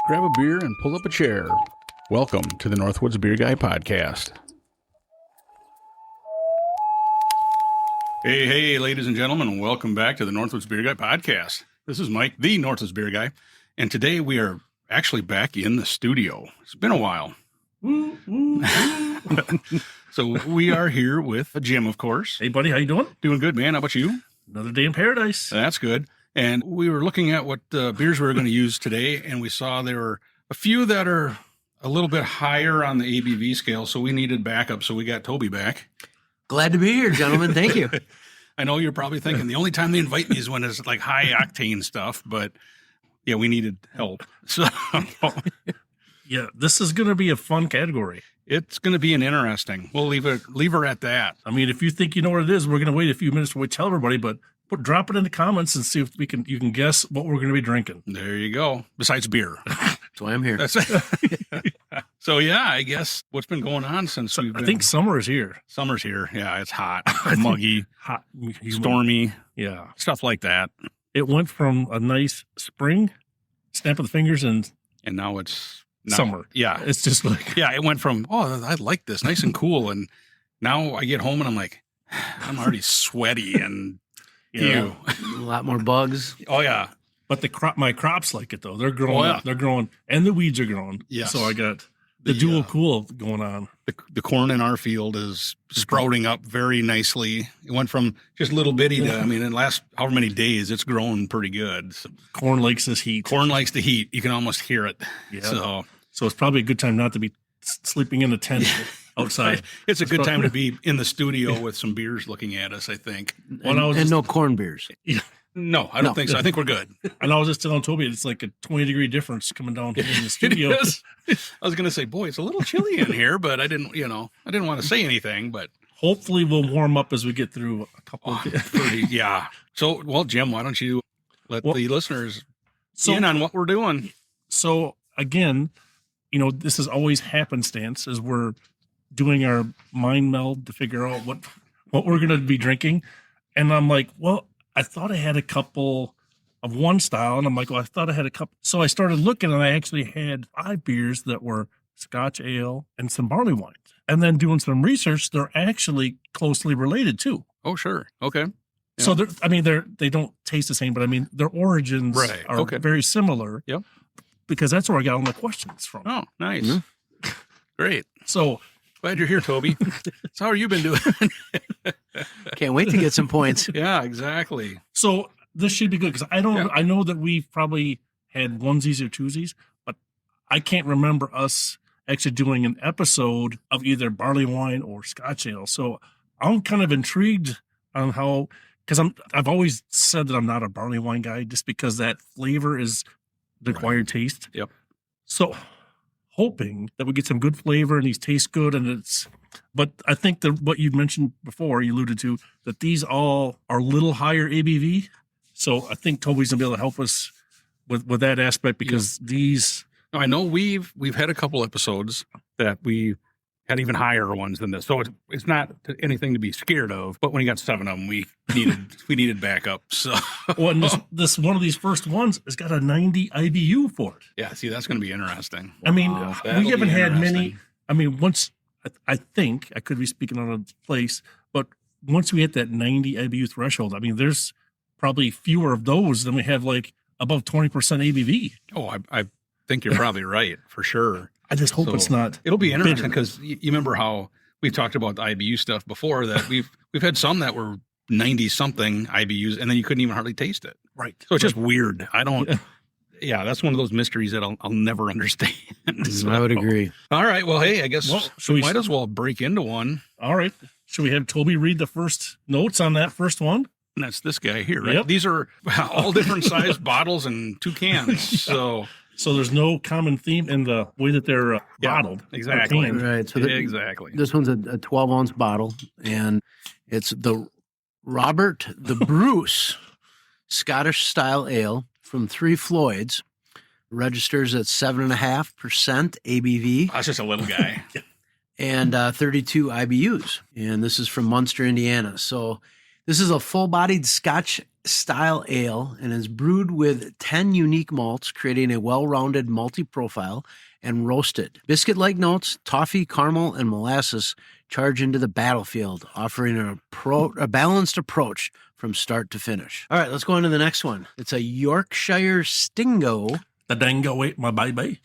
Grab a beer and pull up a chair. Welcome to the Northwoods Beer Guy Podcast. Hey, ladies and gentlemen, welcome back to the Northwoods Beer Guy Podcast. This is Mike, the Northwoods Beer Guy, and today we are actually back in the studio. It's been a while. So we are here with Jim, of course. Hey, buddy, how you doing? Doing good, man. How about you? Another day in paradise. That's good. And we were looking at what beers we were going to use today, and we saw there were a few that are a little bit higher on the ABV scale, so we needed backup, so we got Toby back. Glad to be here, gentlemen. Thank you. I know you're probably thinking the only time they invite me is when it's like high octane stuff, but yeah, we needed help. So yeah, this is going to be a fun category. It's going to be an interesting. We'll leave her at that. I mean, if you think you know what it is, we're going to wait a few minutes to tell everybody, but drop it in the comments and see if you can guess what we're going to be drinking. There you go. Besides beer. That's why I'm here. So yeah, I guess what's been going on since we've been... I think summer is here. Summer's here. Yeah, it's hot, muggy, hot, stormy, yeah, stuff like that. It went from a nice spring, snap of the fingers, and now it's summer. Yeah, it's just like it went from I like this, nice and cool, and now I get home and I'm like, I'm already sweaty and ew. A lot more bugs. Oh yeah. But my crops like it though. They're growing. Oh, yeah. They're growing, and the weeds are growing. Yes. So I got the dual cool going on. The corn in our field is sprouting up very nicely. It went from just little bitty to, I mean, in the last however many days, it's grown pretty good. So, corn likes this heat. Corn likes the heat. You can almost hear it. Yeah. So it's probably a good time not to be sleeping in a tent outside. It's a good time to be in the studio with some beers looking at us, I think. And no corn beers. Yeah. No, I don't think so. I think we're good. And I was just telling Toby, it's like a 20-degree difference coming down here in the studio. I was going to say, boy, it's a little chilly in here, but I didn't want to say anything, but hopefully we'll warm up as we get through a couple of days. Yeah. So, well, Jim, why don't you let the listeners in on what we're doing? So again, this is always happenstance as we're doing our mind meld to figure out what we're going to be drinking. And I'm like, well, I thought I had a couple of one style, and I'm like, well, I thought I had a couple. So I started looking, and I actually had 5 beers that were Scotch ale and some barley wines. And then doing some research, they're actually closely related too. Oh, sure. Okay. Yeah. So they don't taste the same, but I mean, their origins are very similar. Yep. Because that's where I got all my questions from. Oh, nice. Mm-hmm. Great. So glad you're here, Toby. So how have you been doing? Can't wait to get some points. Yeah, exactly. So this should be good because I know that we've probably had onesies or twosies, but I can't remember us actually doing an episode of either barley wine or Scotch ale. So I'm kind of intrigued on how, because I've always said that I'm not a barley wine guy just because that flavor is the acquired taste. Yep. So hoping that we get some good flavor and these taste good but I think that what you mentioned before, you alluded to, that these all are a little higher ABV. So I think Toby's gonna be able to help us with that aspect because these. I know we've had a couple episodes that we had even higher ones than this, so it's not anything to be scared of. But when you got 7 of them, we needed backup. So and this one of these first ones has got a 90 IBU for it. Yeah, see, that's going to be interesting. I mean, we haven't had many. I mean, once I think I could be speaking on a place, but once we hit that 90 IBU threshold, I mean, there's probably fewer of those than we have like above 20% ABV. Oh, I think you're probably right for sure. I just hope it's not. It'll be interesting because you remember how we talked about the IBU stuff before that we've had some that were 90 something IBUs and then you couldn't even hardly taste it. Right. So it's just weird. I don't. Yeah, that's one of those mysteries that I'll never understand. So, I would agree. All right. Well, hey, I guess we might as well break into one. All right. Should we have Toby read the first notes on that first one? And that's this guy here, right? Yep. These are all different size bottles and 2 cans. So there's no common theme in the way that they're bottled. Exactly. Right. So exactly. This one's a 12-ounce bottle, and it's the Robert the Bruce Scottish style ale from 3 Floyds. Registers at 7.5% ABV. That's just a little guy. And 32 IBUs. And this is from Munster, Indiana. So this is a full-bodied Scotch style ale and is brewed with 10 unique malts, creating a well-rounded malty profile and roasted. Biscuit-like notes, toffee, caramel, and molasses charge into the battlefield, offering a balanced approach from start to finish. All right, let's go on to the next one. It's a Yorkshire Stingo. The dango ate my baby.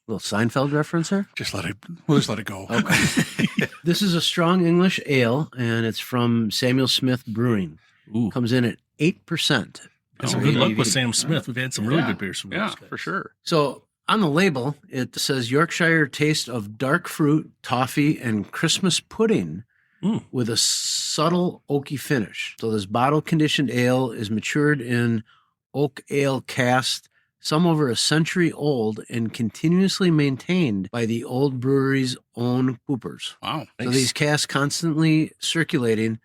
Little Seinfeld reference there. We'll just let it go. Okay. This is a strong English ale, and it's from Samuel Smith Brewing. Ooh. Comes in at 8%. Had some good luck with Sam Smith. We've had some really good beers from those guys. For sure. So on the label, it says Yorkshire taste of dark fruit, toffee, and Christmas pudding with a subtle oaky finish. So this bottle-conditioned ale is matured in oak ale cask, some over a century old, and continuously maintained by the old brewery's own hoopers. Wow. So these casks constantly circulating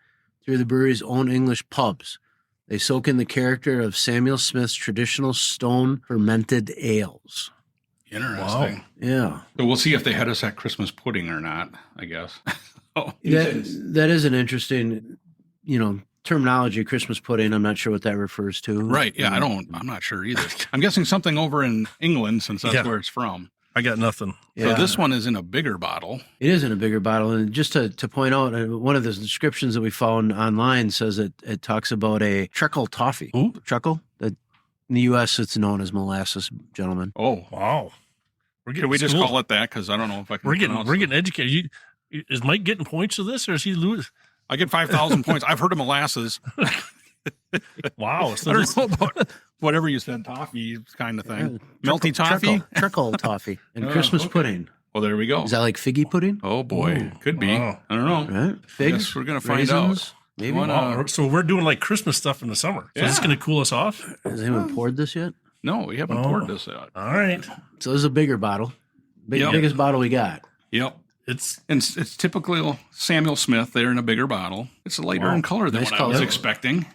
through the brewery's own English pubs. They soak in the character of Samuel Smith's traditional stone fermented ales. Interesting. Wow. Yeah. So we'll see if they had us at Christmas pudding or not, I guess. That is an interesting, terminology, Christmas pudding. I'm not sure what that refers to. Right. Yeah. I'm not sure either. I'm guessing something over in England since that's where it's from. I got nothing. So this one is in a bigger bottle. It is in a bigger bottle. And just to point out, one of the descriptions that we found online says it talks about a treacle toffee. Ooh. Treacle? That in the U.S., it's known as molasses, gentlemen. Oh, wow. Can we just call it that? Because I don't know if I can. We're getting educated. Is Mike getting points to this, or is he losing? I get 5,000 points. I've heard of molasses. Wow. So I don't know about whatever you said, toffee kind of thing. Melty toffee? Treacle toffee and Christmas pudding. Well, there we go. Is that like figgy pudding? Oh, boy. Could be. Wow. I don't know. Right? Figs? Guess we're going to find raisins, out. Maybe. wow. So we're doing like Christmas stuff in the summer. So it's going to cool us off. Has anyone poured this yet? No, we haven't poured this out. All right. So this is a bigger bottle. Biggest bottle we got. Yep. It's typically Samuel Smith there in a bigger bottle. It's lighter in color than Nice what I was color. expecting.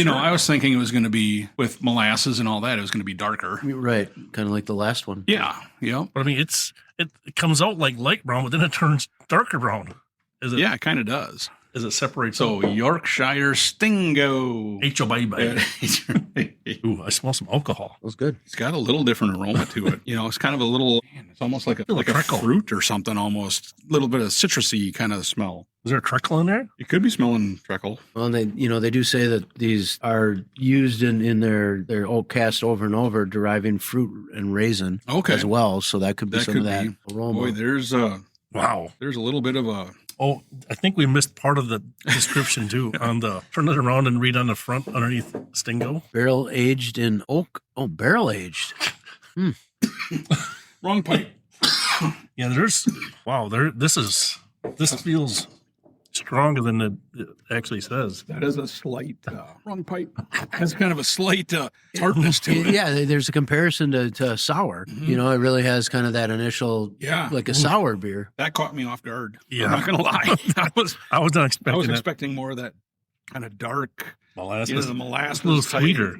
I was thinking it was going to be with molasses and all that. It was going to be darker. Right. Kind of like the last one. Yeah. Yep. But I mean, it comes out like light brown, but then it turns darker brown. Is it? Yeah, it kind of does. As it separates. So Yorkshire Stingo. Ooh, I smell some alcohol. That was good. It's got a little different aroma to it. It's kind of a little, it's almost like a trickle. fruit or something almost. A little bit of citrusy kind of smell. Is there a trickle in there? You could be smelling treacle. Well, and they do say that these are used in their oak cast over and over, deriving fruit and raisin as well. So that could be some of that aroma. Boy, there's a little bit of a. Oh, I think we missed part of the description too. Turn it around and read on the front underneath Stingo. Barrel aged in oak. Oh, barrel aged. Wrong pipe. Yeah, this feels stronger than it actually says. That is a slight wrong pipe. Has kind of a slight tartness to it. Yeah, there's a comparison to sour. Mm-hmm. It really has kind of that initial, like a sour beer. That caught me off guard. Yeah. I'm not gonna lie. I was not expecting. I was that. expecting more of that kind of dark Molasses. the molasses, a little type, sweeter.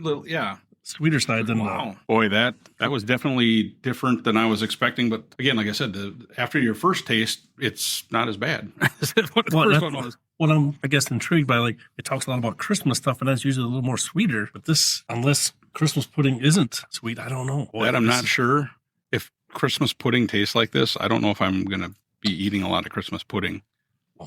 Sweeter side than Wow. Boy, that was definitely different than I was expecting. But again, like I said, after your first taste, it's not as bad as what the first one was. What I'm, I guess, intrigued by, like, it talks a lot about Christmas stuff, and that's usually a little more sweeter. But this, unless Christmas pudding isn't sweet, I don't know. Boy, I'm not sure if Christmas pudding tastes like this. I don't know if I'm going to be eating a lot of Christmas pudding.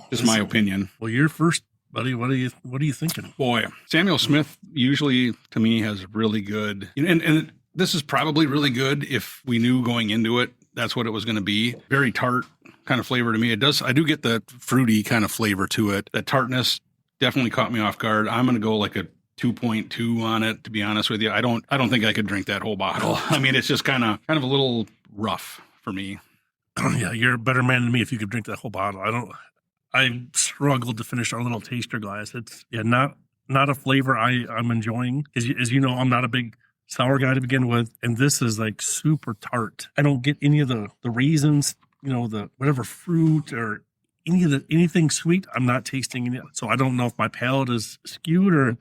Just my opinion. Well, you're first, buddy. What are you thinking? Boy, Samuel Smith usually to me has really good, and this is probably really good if we knew going into it that's what it was going to be. Very tart kind of flavor to me. I do get the fruity kind of flavor to it. That tartness definitely caught me off guard. I'm going to go like a 2.2 on it, to be honest with you. I don't think I could drink that whole bottle. I mean, it's just kind of a little rough for me. Yeah, you're a better man than me if you could drink that whole bottle. I struggled to finish our little taster glass. It's not a flavor I'm enjoying. As you know, I'm not a big sour guy to begin with, and this is like super tart. I don't get any of the raisins, the whatever fruit or anything sweet. I'm not tasting it, so I don't know if my palate is skewed or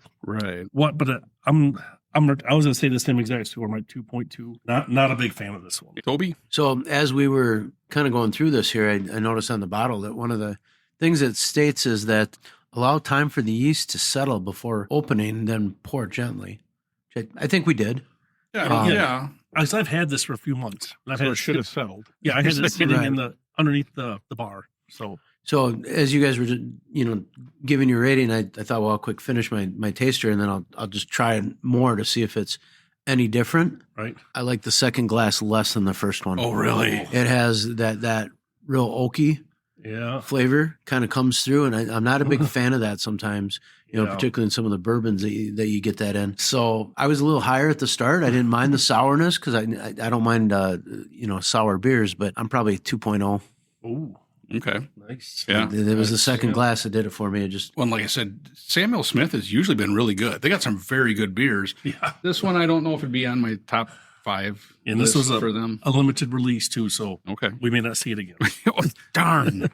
what. But I was going to say the same exact score, my 2.2. Not a big fan of this one. Toby? So as we were kind of going through this here, I noticed on the bottle that one of the things it states is that allow time for the yeast to settle before opening, then pour gently. I think we did. Yeah. I've had this for a few months. And I've So had it should have settled. Yeah, I had it sitting Right. in underneath the bar. So As you guys were, giving your rating, I thought, well, I'll quick finish my taster, and then I'll just try more to see if it's any different. right. I like the second glass less than the first one. Oh, really? It has that real oaky Yeah. flavor kind of comes through, and I'm not a big fan of that sometimes, Yeah. particularly in some of the bourbons that you get that in. So I was a little higher at the start. I didn't mind the sourness because I don't mind sour beers, but I'm probably 2.0. Ooh, Okay. nice. Yeah. It was the second glass that did it for me. It just Well, like I said, Samuel Smith has usually been really good. They got some very good beers. Yeah. This one, I don't know if it'd be on my top 5. And this was for them. a limited release too, so Okay. we may not see it again. Oh, darn.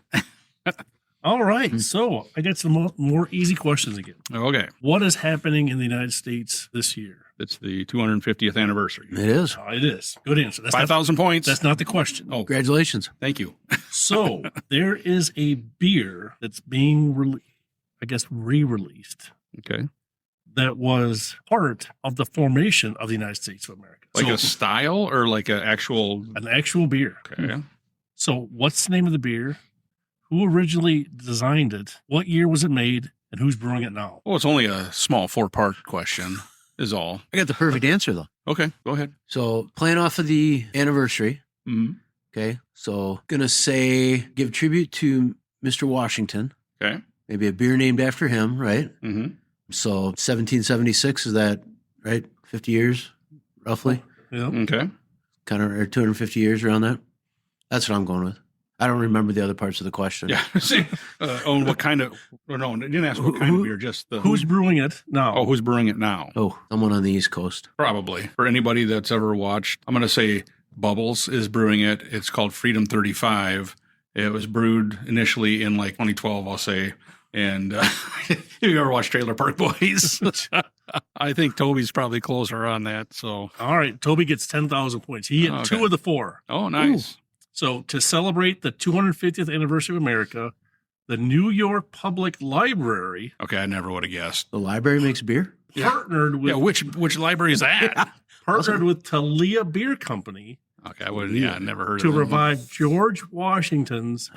All right. So I got some more easy questions again. Okay. What is happening in the United States this year? It's the 250th anniversary. it is. Oh, it is. Good answer. That's not, 5,000 points. that's not the question. Oh, Congratulations. thank you. So there is a beer that's being re-released Okay. that was part of the formation of the United States of America. Like So a style or like an actual. an actual beer. Okay. So what's the name of the beer? Who originally designed it? What year was it made? And who's brewing it now? Well, it's only a small 4-part question, is all. I got the perfect answer though. Okay. Go ahead. So playing off of the anniversary. Mm-hmm. Okay. So gonna say give tribute to Mr. Washington. Okay. Maybe a beer named after him, right? Mm-hmm. So 1776, is that right? 50 years, roughly? Yeah. Okay. Kind of, or 250 years around that? That's what I'm going with. I don't remember the other parts of the question. Yeah. See, what kind of? Or no, I didn't ask what kind of beer. Just the Who's brewing it now? Oh, who's brewing it now? Oh, someone on the East Coast. Probably. For anybody that's ever watched, I'm going to say Bubbles is brewing it. It's called Freedom 35. It was brewed initially in like 2012, I'll say. And if you ever watched Trailer Park Boys, I think Toby's probably closer on that. So, All right. Toby gets 10,000 points. He hit Okay. 2 of the 4. oh, nice. So to celebrate the 250th anniversary of America, the New York Public Library Okay, I never would have guessed. The library makes beer? partnered with Yeah, which library is that? Talia Beer Company Okay, I wouldn't. Yeah, I never heard to of it. revive George Washington's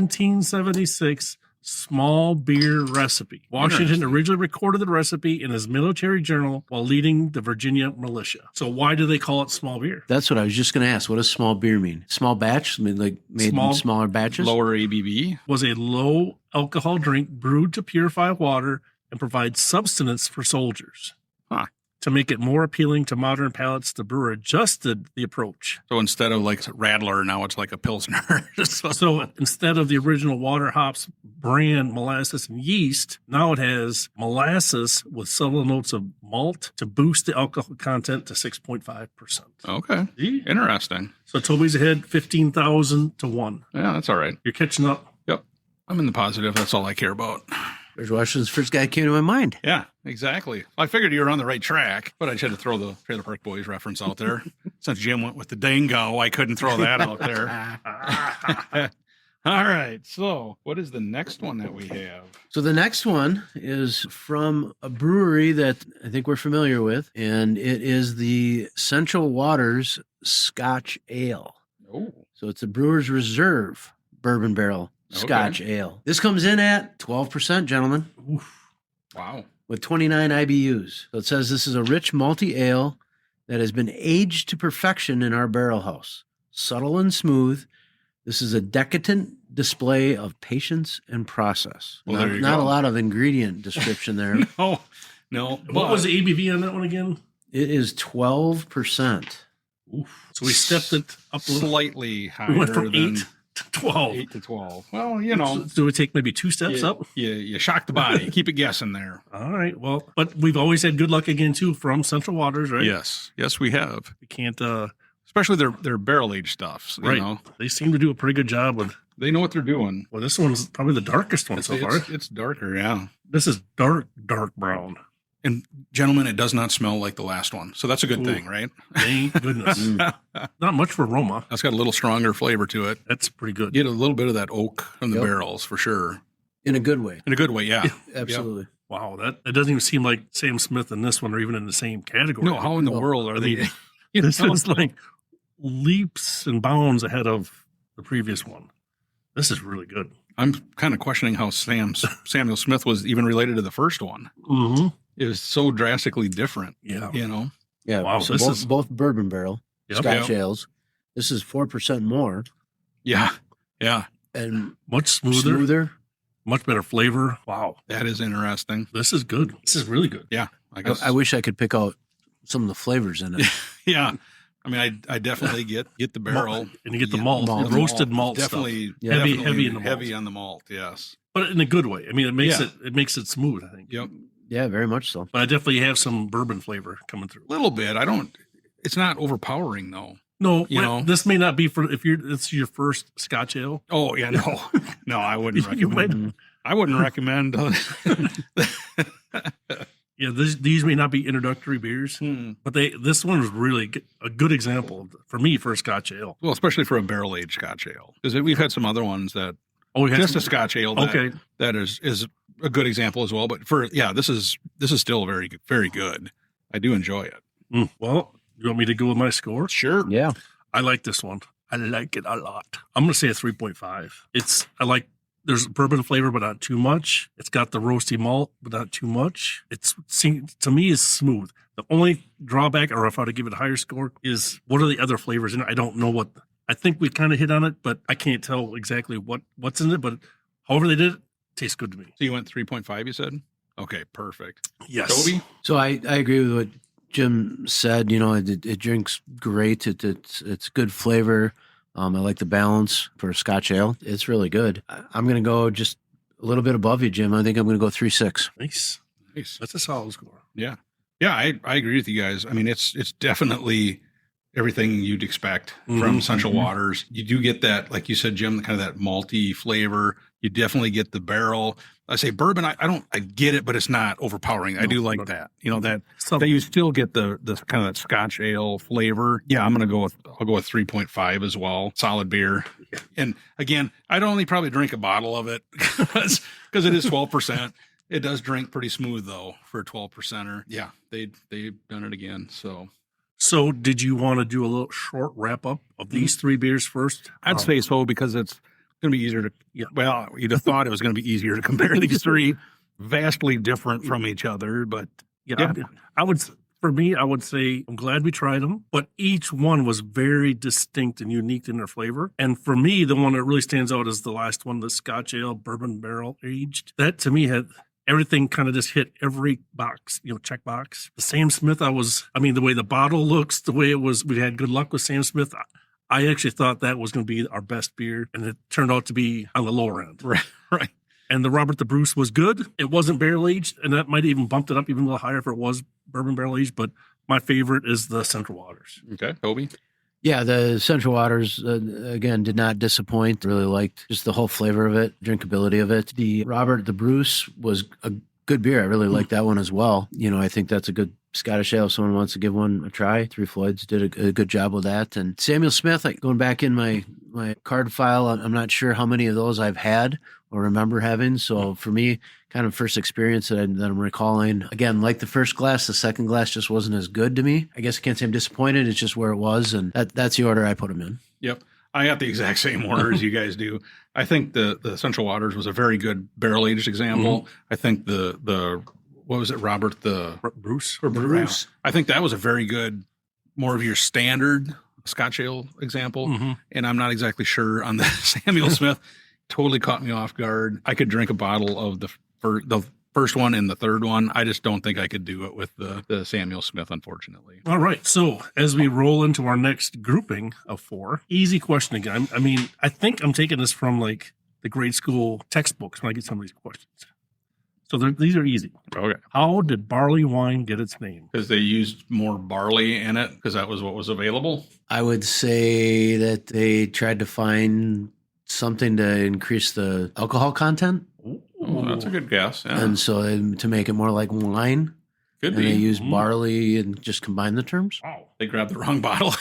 1776 small beer recipe. Washington Interesting. originally recorded the recipe in his military journal while leading the Virginia militia. So why do they call it small beer? That's what I was just going to ask. What does small beer mean? Small batch? I mean, like made Small- in smaller batches? Lower ABV. Was a low alcohol drink brewed to purify water and provide substance for soldiers. Huh. To make it more appealing to modern palates, the brewer adjusted the approach. So instead of like Radler, now it's like a Pilsner. So instead of the original water hops, bran, molasses, and yeast, now it has molasses with subtle notes of malt to boost the alcohol content to 6.5%. Okay. See? Interesting. So Toby's ahead 15,000 to 1. Yeah, that's all right. You're catching up. Yep. I'm in the positive. That's all I care about. George Washington's first guy came to my mind. Yeah, exactly. I figured you were on the right track, but I just had to throw the Trailer Park Boys reference out there. Since Jim went with the dingo, I couldn't throw that out there. All right. So, what is the next one that we have? So the next one is from a brewery that I think we're familiar with, and it is the Central Waters Scotch Ale. Oh, So it's a Brewer's Reserve bourbon barrel Scotch Ale. This comes in at 12%, gentlemen, wow. with 29 IBUs. So it says this is a rich malty ale that has been aged to perfection in our barrel house. Subtle and smooth. This is a decadent display of patience and process. Well, there you not go. a lot of ingredient description there. No. What was the ABV on that one again? It is 12%. So we stepped it up a little. Slightly higher We went from than 8 to 12. 8 to 12. Well, you know, So do we take maybe 2 steps up? you shock the body. Keep it guessing there. All right. Well, but we've always had good luck again too from Central Waters, right? Yes, we have. We can't. Especially their barrel aged stuffs. You Right. know, They seem to do a pretty good job with. they know what they're doing. Well, this one's probably the darkest one so far. It's darker, yeah. This is dark brown. And gentlemen, it does not smell like the last one, so that's a good Ooh. thing, right? Thank goodness. Not much for aroma. That's got a little stronger flavor to it. That's pretty good. Get a little bit of that oak from the Yep. barrels for sure. In a good way. In a good way, yeah. Absolutely. Wow, that doesn't even seem like Sam Smith and this one are even in the same category. No, how in the world are they? This is like leaps and bounds ahead of the previous one. This is really good. I'm kind of questioning how Samuel Smith was even related to the first one. Mm-hmm. It was so drastically different, Yeah. you know? Yeah. Wow, So this both, is- both bourbon barrel, Yep. Scotch ales. This is 4% more Yeah. Yeah. and Much smoother, much better flavor. Wow, That is interesting. this is good. This is really good. Yeah. I guess. I wish I could pick out some of the flavors in it. Yeah. I mean, I definitely get the barrel. And you get the Yeah, malt, malt. the roasted malt stuff. Definitely, Yeah. definitely Heavy in the malt. heavy on the malt. Yes. But in a good way. I mean, Yeah. it makes it smooth, I think. Yep. Yeah, very much so. But I definitely have some bourbon flavor coming through. A little bit. It's not overpowering though. No, You know? this may not be for it's your first Scotch ale. Oh yeah, no, no, I wouldn't You recommend. might- I wouldn't recommend. Yeah, these may not be introductory beers, but this one was really a good example for me for a Scotch ale. Well, especially for a barrel aged Scotch ale, because we've had some other ones that Oh, we had just some- a Scotch ale. That, Okay, that is a good example as well. But this is still very good. I do enjoy it. Well, you want me to go with my score? Sure. Yeah. I like this one. I like it a lot. I'm going to say a 3.5. There's bourbon flavor, but not too much. It's got the roasty malt, but not too much. To me, is smooth. The only drawback, or if I were to give it a higher score, is what are the other flavors in it? I don't know what. I think we kind of hit on it, but I can't tell exactly what's in it. But however they did it, tastes good to me. So you went 3.5. You said. Okay, perfect. Yes. Toby. So I agree with what Jim said. You know, it drinks great. It's good flavor. I like the balance for a Scotch ale. It's really good. I'm going to go just a little bit above you, Jim. I think I'm going to go 3.6. Nice. Nice. That's a solid score. Yeah. Yeah, I agree with you guys. I mean, it's definitely everything you'd expect from Central Waters. You do get that, like you said, Jim, kind of that malty flavor. You definitely get the barrel. I say bourbon, I get it, but it's not overpowering. I do like that. You know, that you still get the kind of that Scotch ale flavor. Yeah, I'll go with 3.5 as well. Solid beer. And again, I'd only probably drink a bottle of it because it is 12%. It does drink pretty smooth though for a 12%er. Yeah, they've done it again. So did you want to do a little short wrap up of these three beers first? I'd say so because it's going to be easier to. Yeah. Well, you'd have thought it was going to be easier to compare these three, vastly different from each other. But Yeah, I would. For me, I would say I'm glad we tried them, but each one was very distinct and unique in their flavor. And for me, the one that really stands out is the last one, the Scotch Ale Bourbon Barrel Aged. That to me had everything kind of just hit every box, check box. The Sam Smith, the way the bottle looks, the way it was, we had good luck with Sam Smith. I actually thought that was going to be our best beer, and it turned out to be on the lower end. right. And the Robert the Bruce was good. It wasn't barrel aged, and that might have even bumped it up even a little higher if it was bourbon barrel aged. But my favorite is the Central Waters. Okay, Toby. Yeah, the Central Waters, again, did not disappoint. Really liked just the whole flavor of it, drinkability of it. The Robert the Bruce was a good beer. I really like that one as well. I think that's a good Scottish ale. If someone wants to give one a try, Three Floyds did a good job with that. And Samuel Smith, going back in my card file, I'm not sure how many of those I've had or remember having. So for me, kind of first experience that I'm recalling. Again, like the first glass, the second glass just wasn't as good to me. I guess I can't say I'm disappointed. It's just where it was. And that's the order I put them in. Yep. I got the exact same order as you guys do. I think the Central Waters was a very good barrel-aged example. I think the what was it, Robert the Bruce? or Bruce? I think that was a very good, more of your standard Scotch ale example. And I'm not exactly sure on the Samuel Smith. Totally caught me off guard. I could drink a bottle of the first one and the third one. I just don't think I could do it with the Samuel Smith, unfortunately. All right. So as we roll into our next grouping of four, easy question again. I mean, I think I'm taking this from like the grade school textbooks when I get some of these questions. So these are easy. Okay. How did Barleywine get its name? Because they used more barley in it because that was what was available. I would say that they tried to find something to increase the alcohol content. Oh, that's a good guess. Yeah. And so to make it more like wine, Could and be. they used barley and just combine the terms. Wow. They grabbed the wrong bottle.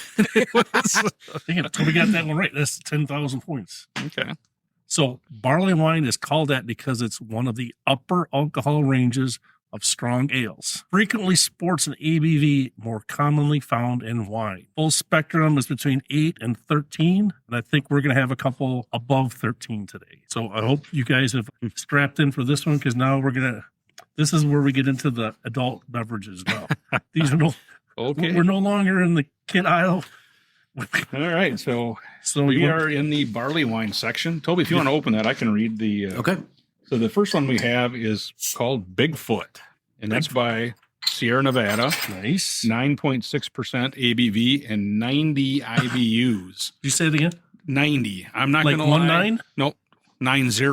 Damn, we got that one right. That's 10,000 points. Okay. So barley wine is called that because it's one of the upper alcohol ranges of strong ales. Frequently sports an ABV more commonly found in wine. Full spectrum is between 8 and 13, and I think we're going to have a couple above 13 today. So I hope you guys have strapped in for this one, because now this is where we get into the adult beverages now. These are we're no longer in the kid aisle. All right. So we are in the barley wine section. Toby, if you want to open that, I can read the. Okay. So the first one we have is called Bigfoot, and that's by Sierra Nevada. Nice. 9.6% ABV and 90 IBUs. Did you say it again? 90. I'm not Like going to lie. 19? Nope. 90.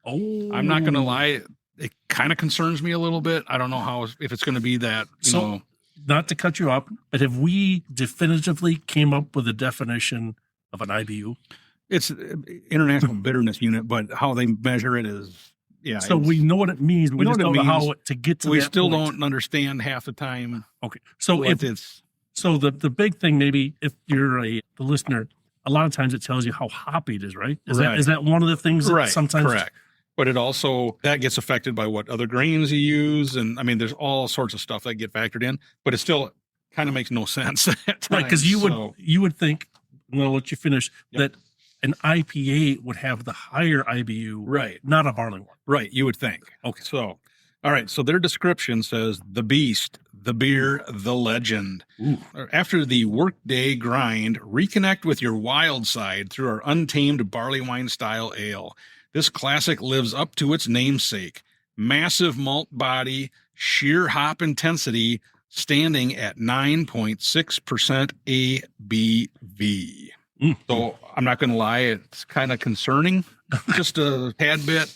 Oh. I'm not going to lie. It kind of concerns me a little bit. I don't know if it's going to be that, you know. Not to cut you up, but have we definitively came up with a definition of an IBU? It's International Bitterness Unit, but how they measure it is, yeah. So we know what it means. But we just don't know how to get to we that still point. don't understand half the time. Okay. So the big thing, maybe if you're the listener, a lot of times it tells you how hoppy it is, right? Is that one of the things that sometimes? Correct. But it also, that gets affected by what other grains you use. And I mean, there's all sorts of stuff that get factored in, but it still kind of makes no sense at times. Right. Because you would think, I'm going to let you finish, that an IPA would have the higher IBU, right? Not a barley wine. Right. You would think. Okay. So, all right. So their description says the beast, the beer, the legend. Ooh. After the workday grind, reconnect with your wild side through our untamed barley wine style ale. This classic lives up to its namesake. Massive malt body, sheer hop intensity, standing at 9.6% ABV. So I'm not going to lie, it's kind of concerning, just a tad bit,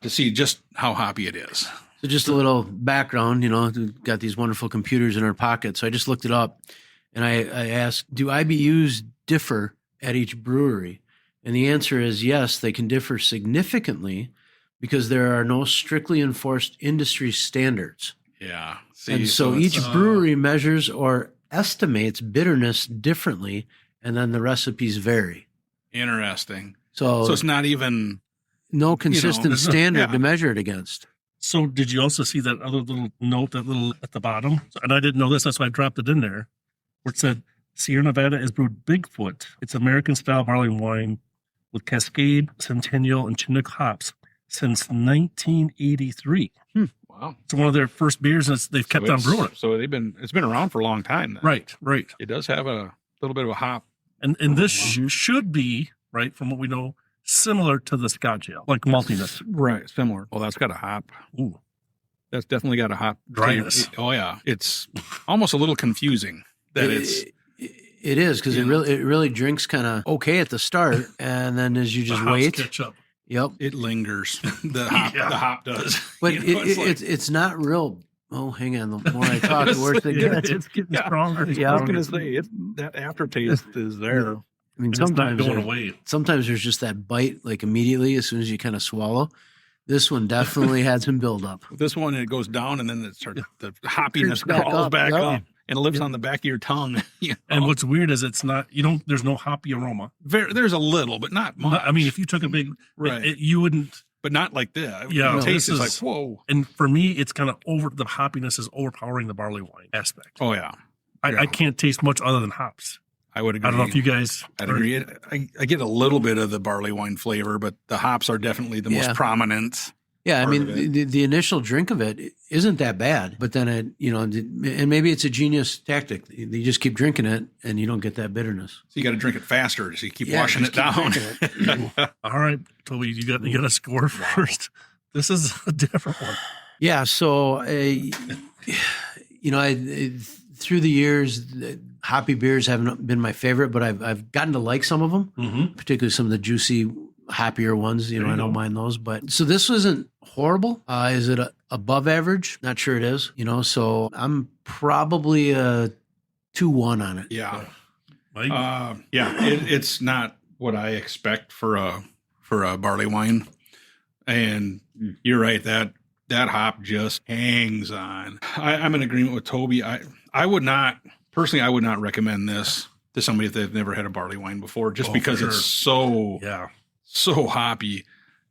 to see just how hoppy it is. So just a little background, we've got these wonderful computers in our pocket. So I just looked it up, and I asked, do IBUs differ at each brewery? And the answer is yes, they can differ significantly because there are no strictly enforced industry standards. Yeah. And so each brewery measures or estimates bitterness differently, and then the recipes vary. Interesting. So it's not even no consistent standard to measure it against. So did you also see that other little note, that little at the bottom? And I didn't know this, that's why I dropped it in there, where it said Sierra Nevada is brewed Bigfoot. It's American-style barley wine with Cascade, Centennial, and Chinook hops since 1983. Wow. It's one of their first beers, and they've kept on brewing it. So it's been around for a long time then. Right. It does have a little bit of a hop. And this should be, right, from what we know, similar to the Scotch ale, like maltiness. Right, similar. Well, that's got a hop. Ooh. That's definitely got a hop. Dryness. Oh, yeah. It's almost a little confusing that It is, because it really drinks kind of okay at the start, and then as you just wait, catch up. Yep, it lingers. The hop does. But it's not real. Oh, hang on. The more I talk, the worse it gets. It's getting stronger. Yeah, I was going to say that aftertaste is there. I mean, sometimes going away. Sometimes there's just that bite, like immediately as soon as you kind of swallow. This one definitely had some buildup. This one, it goes down, and then the hoppiness crawls back up. And lives on the back of your tongue. And what's weird is it's not, there's no hoppy aroma. There's a little, but not much. I mean, if you took a big, you wouldn't. But not like this. Yeah. The taste is like, whoa. And for me, it's kind of the hoppiness is overpowering the barley wine aspect. Oh, yeah. I can't taste much other than hops. I would agree. I don't know if you guys. I'd agree. I get a little bit of the barley wine flavor, but the hops are definitely the most prominent. Yeah, I mean, the initial drink of it isn't that bad, but then and maybe it's a genius tactic. You just keep drinking it, and you don't get that bitterness. So you got to drink it faster, so you keep washing it down. All right, Toby, you got a score first. This is a different one. Yeah, so through the years, hoppy beers haven't been my favorite, but I've gotten to like some of them, particularly some of the juicy, hoppier ones. I don't mind those. But so this wasn't horrible. Is it above average? Not sure it is. So I'm probably a 2-1 on it. Yeah. It's not what I expect for a barley wine. And you're right, that hop just hangs on. I'm in agreement with Toby. I would not recommend this to somebody if they've never had a barley wine before, just because it's so hoppy.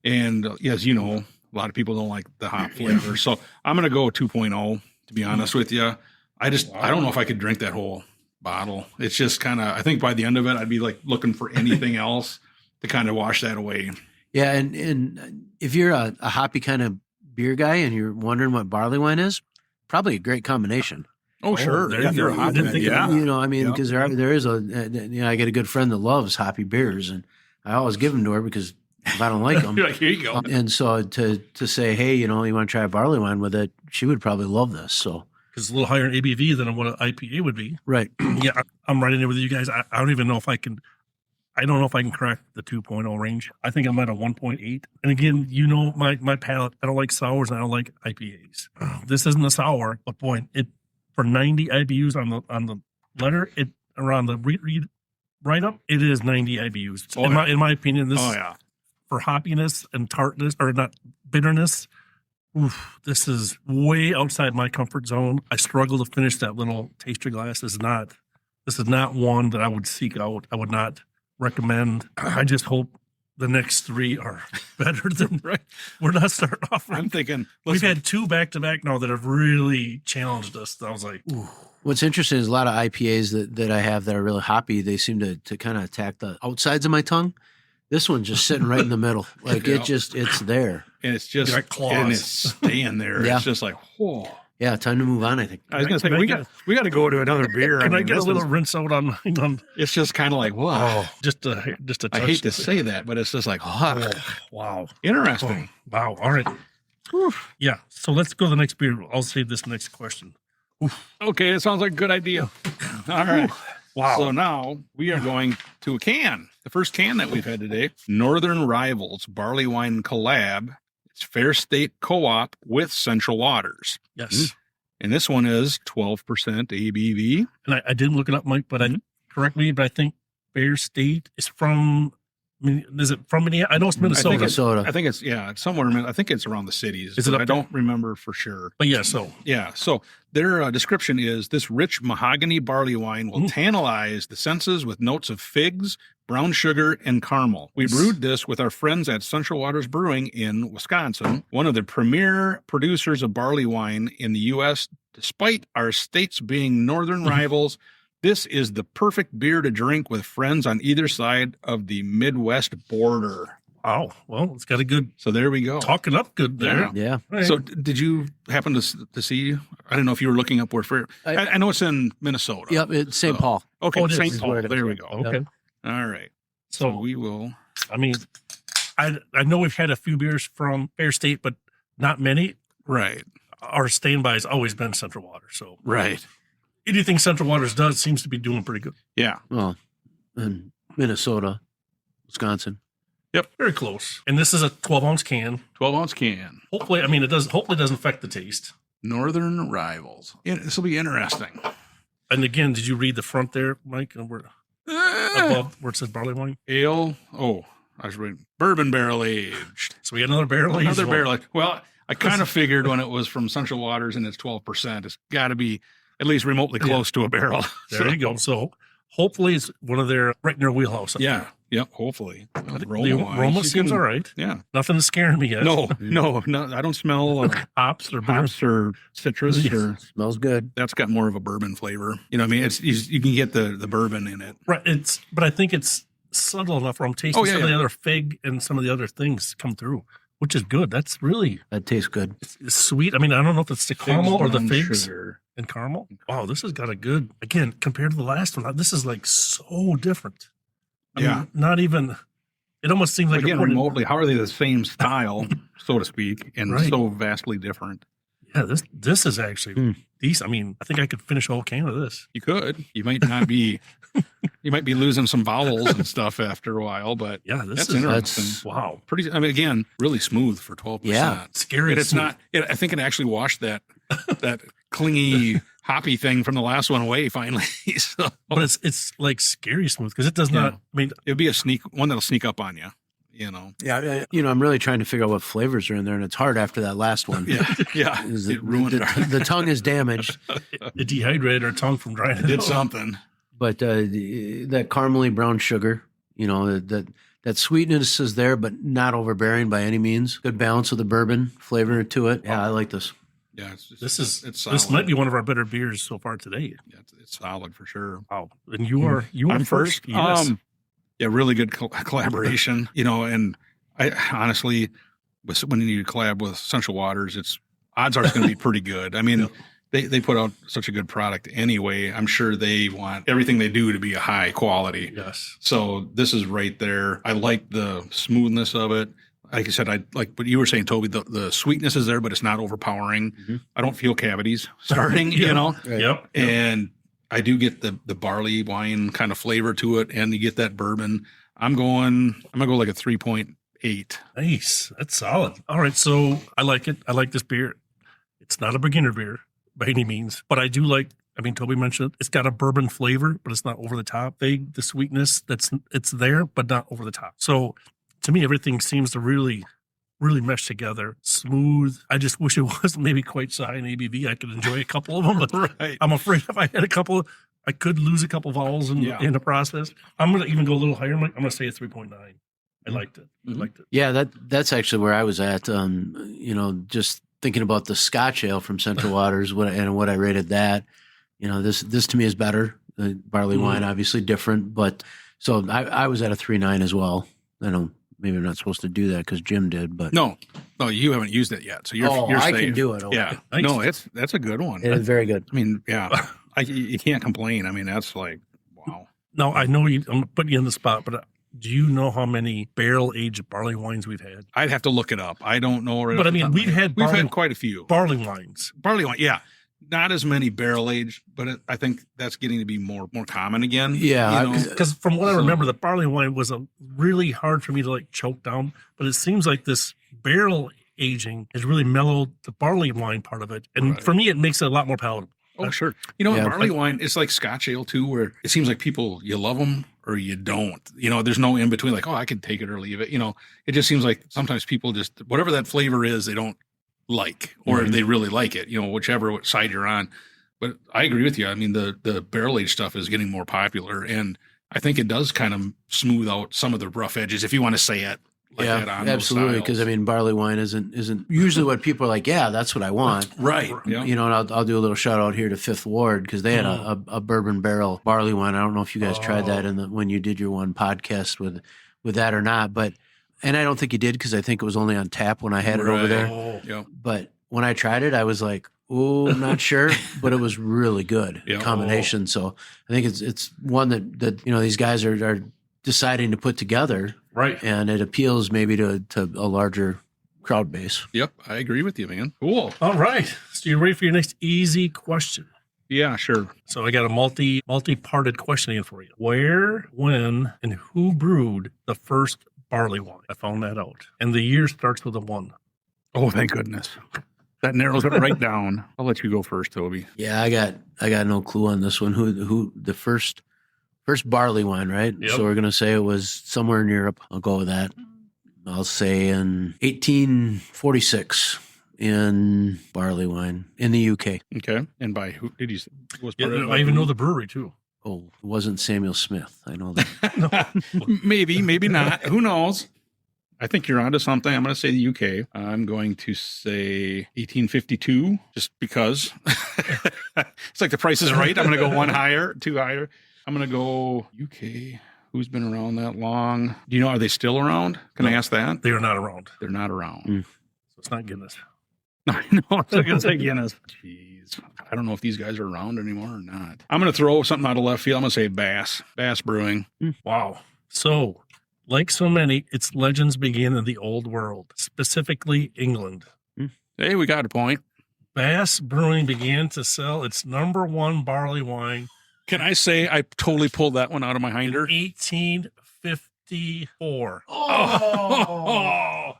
And as you know, a lot of people don't like the hop flavor. So I'm going to go 2.0, to be honest with you. I don't know if I could drink that whole bottle. It's just kind of, I think by the end of it, I'd be like looking for anything else to kind of wash that away. Yeah. And if you're a hoppy kind of beer guy and you're wondering what barley wine is, probably a great combination. Oh, sure. there If you you're go. a I hoppy didn't man, think of yeah. that. You know, I mean, Yeah. because there is I get a good friend that loves hoppy beers, and I always give them to her because if I don't like them, You're like, here you go. and so to say, hey, you want to try a barley wine with it, she would probably love this. So Because it's a little higher in ABV than what an IPA would be. right, Yeah, I'm right in there with you guys. I don't even know if I can. I don't know if I can crack the 2.0 range. I think I'm at a 1.8. And again, my palate. I don't like sours and I don't like IPAs. This isn't a sour, but boy, for 90 IBUs on the letter, around the read write up, it is 90 IBUs. Oh, in my opinion, this is yeah. for hoppiness and tartness, or not bitterness. Oof, this is way outside my comfort zone. I struggle to finish that little taster glass. This is not one that I would seek out. I would not recommend. I just hope the next three are better than Right. we're not starting off. I'm thinking, We've listen, had two back to back now that have really challenged us. I was like, ooh. what's interesting is a lot of IPAs that I have that are really hoppy. They seem to kind of attack the outsides of my tongue. This one's just sitting right in the middle. Like Yeah. it's there. and it's just, Like claws. and it's staying there. Yeah. It's just like, whoa. Yeah, time to move on, I think. I was going to say, Can I we got to go to another beer. Can I mean, get a this little is- rinse out on It's just kind of like, whoa. just a touch? I hate to say that, but it's just like, Oh, wow. interesting. Wow. All right. Yeah. So let's go to the next beer. I'll save this next question. Okay, it sounds like a good idea. All right. Wow. So now we are going to a can. The first can that we've had today, Northern Rivals Barleywine Collab. It's Fair State Co-op with Central Waters. Yes. And this one is 12% ABV. And I didn't look it up, Mike, but correct me, but I think Fair State is from, is it from Minneapolis? I know it's Minnesota. Minnesota. I think it's somewhere. I think it's around the cities. Is it but up I don't remember for sure. But yeah, so Yeah. So their description is this rich mahogany barley wine will tantalize the senses with notes of figs, brown sugar, and caramel. We brewed this with our friends at Central Waters Brewing in Wisconsin, one of the premier producers of barley wine in the U.S. Despite our states being northern rivals, this is the perfect beer to drink with friends on either side of the Midwest border. wow. Well, it's got a good So there we go. talking up good there. Yeah. All right. So did you happen to see? I don't know if you were looking up where. I know it's in Minnesota. Yep, it's St. So- Paul. Okay, Oh, it is. St. Is Paul. where it is. There we go. Okay. All right. So So we will. I mean, I know we've had a few beers from Fair State, but not many. Right. Our standby has always been Central Water. So Right. anything Central Waters does seems to be doing pretty good. Yeah. Well, and Minnesota, Wisconsin. Very close. And this is a 12-ounce can. 12-ounce can. Hopefully, I mean, hopefully it doesn't affect the taste. Northern Rivals. Yeah, this will be interesting. And again, did you read the front there, Mike? Where above where it says barley wine? Ale. Oh, I was reading bourbon barrel aged. So we got another barrel aged Another one. barrel aged. Well, I kind of figured when it was from Central Waters and it's 12%, it's got to be at least remotely close to a barrel. There you go. So hopefully it's one of their right in their wheelhouse. up Yeah. there. Yep. Hopefully. The aroma seems all right. Yeah. Nothing is scaring me yet. No. I don't smell Hops or beer. hops or citrus or Smells good. that's got more of a bourbon flavor. You know what I mean? You can get the bourbon in it. Right. But I think it's subtle enough where I'm tasting Oh, yeah, some of yeah. the other fig and some of the other things come through, which is good. That's really That tastes good. it's sweet. I mean, I don't know if it's the caramel or the Brown figs sugar. and caramel. Wow, this has got a good, again, compared to the last one, this is like so different. I Yeah. mean, not even, it almost seems like Again, you're putting- remotely, how are they the same style, so to speak, and Right. so vastly different? Yeah, this is actually decent. I mean, I think I could finish a whole can of this. You could. You might not be. You might be losing some vowels and stuff after a while, but Yeah, this that's is interesting. wow. Pretty. I mean, again, really smooth for 12%. Yeah. Scary. And it's smooth. not. I think it actually washed that clingy hoppy thing from the last one away finally. So But it's like scary smooth because it does not. I mean, it'd be one that'll sneak up on you. You know. Yeah. I'm really trying to figure out what flavors are in there, and it's hard after that last one. Yeah. Yeah. Is It ruined it. the tongue is damaged, it dehydrated our tongue from drying it Did out. something. but that caramely brown sugar, that that sweetness is there, but not overbearing by any means. Good balance of the bourbon flavor to it. Yeah, I like this. Yeah, This solid. might be one of our better beers so far today. Yeah, it's solid for sure. Wow. And you are I'm first. Yes. Yeah, really good collaboration. And I honestly, when you collab with Essential Waters, odds are it's going to be pretty good. I mean, they put out such a good product anyway. I'm sure they want everything they do to be a high quality. Yes. So this is right there. I like the smoothness of it. Like I said, I like what you were saying, Toby. The sweetness is there, but it's not overpowering. Mm-hmm. I don't feel cavities starting, Right. Yep. And I do get the barley wine kind of flavor to it, and you get that bourbon. I'm gonna go like a 3.8. Nice. That's solid. All right. So I like it. I like this beer. It's not a beginner beer by any means, but I do like, Toby mentioned it's got a bourbon flavor, but it's not over the top. The sweetness it's there, but not over the top. So to me, everything seems to really, really mesh together. Smooth. I just wish it wasn't maybe quite so high in ABV. I could enjoy a couple of them, but Right. I'm afraid if I had a couple, I could lose a couple vowels in the process. I'm going to even go a little higher. I'm going to say a 3.9. I liked it. Mhm. I liked it. Yeah, that's actually where I was at. Just thinking about the Scotch ale from Central Waters, what I rated that. This to me is better. The barley wine, obviously different, but so I was at a 3.9 as well. I know maybe I'm not supposed to do that because Jim did, but No, you haven't used it yet, so you're I safe. can do it. Okay. Yeah, Nice. no, that's a good one. It is very good. I mean, yeah, you can't complain. I mean, that's like wow. Now, I know I'm putting you on the spot, but do you know how many barrel-aged barley wines we've had? I'd have to look it up. I don't know. Right But off the top of my we've head. had quite a few barley wines. barley wine. Yeah, not as many barrel aged, but I think that's getting to be more common again. Yeah, Because from what I remember, the barley wine was really hard for me to choke down. But it seems like this barrel aging has really mellowed the barley wine part of it. And Right. for me, it makes it a lot more palatable. Oh, sure. Yeah. Barley wine, it's like Scotch ale too, where it seems like people, you love them or you don't. There's no in between, like, oh, I can take it or leave it. It just seems like sometimes people just, whatever that flavor is, they don't like, or they really like it, whichever side you're on. But I agree with you. I mean, the barrel aged stuff is getting more popular, and I think it does kind of smooth out some of the rough edges, if you want to say it like that on those absolutely. Because styles. barley wine isn't usually what people are like. Yeah, that's what I want. Right. Yeah. And I'll do a little shout out here to Fifth Ward because they had a bourbon barrel barley wine. I don't know if you guys tried that when you did your one podcast with that or not, and I don't think you did because I think it was only on tap when I had it over there. Oh, Yeah. But when I tried it, I was like, oh, I'm not sure, but it was really good Yeah. combination. So I think it's one that these guys are deciding to put together, right. and it appeals maybe to a larger crowd base. Yep. I agree with you, man. Cool. All right. So you're ready for your next easy question. Yeah, sure. So I got a multi-parted question in for you. Where, when, and who brewed the first barley wine? I found that out. And the year starts with a 1. Oh, thank goodness. That narrows it right down. I'll let you go first, Toby. Yeah, I got no clue on this one. Who the first barley wine, right? Yep. So we're gonna say it was somewhere in Europe. I'll go with that. I'll say in 1846 in barley wine in the UK. Okay. And by who did you say? I even know the brewery too. Oh, it wasn't Samuel Smith. I know that. Maybe, maybe not. Who knows? I think you're onto something. I'm going to say the UK. I'm going to say 1852, just because. It's like the price is right. I'm going to go 1 higher, 2 higher. I'm going to go UK. Who's been around that long? Do you know, are they still around? Can I ask that? They are not around. They're not around. So it's not Guinness. I know. I was going to say Guinness. Jeez. I don't know if these guys are around anymore or not. I'm going to throw something out of left field. I'm going to say Bass Brewing. Wow. So, like so many, its legends begin in the old world, specifically England. Hey, we got a point. Bass Brewing began to sell its number 1 barley wine Can I say I totally pulled that one out of my in hinder? 1854. Oh.